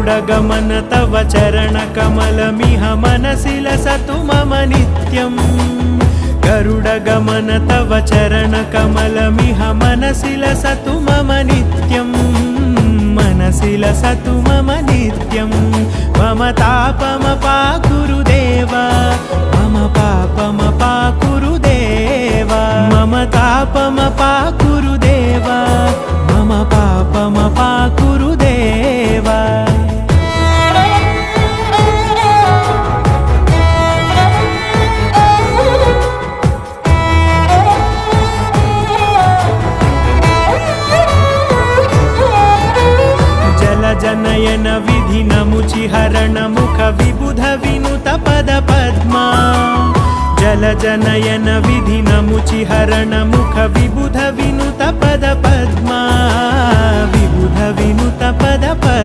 गरुडगमन तव चरणकमलमिह मनसि लसतु मम नित्यम् गरुडगमन तव चरणकमलमिह मनसि लसतु मम नित्यम् मनसि लसतु मम नित्यम् मम तापमपाकुरु देव मम पापमपाकुरु देव मम तापमपाकुरु देव मम पापमपाकुरु देव जनयन विधिनमुचिहरण मुख विबुध विनुत पद पद्मा जल जनयन विधिनमुचिहरण मुख विबुध विनुत पद पद्मा विबुध विनुत पद पद्मा।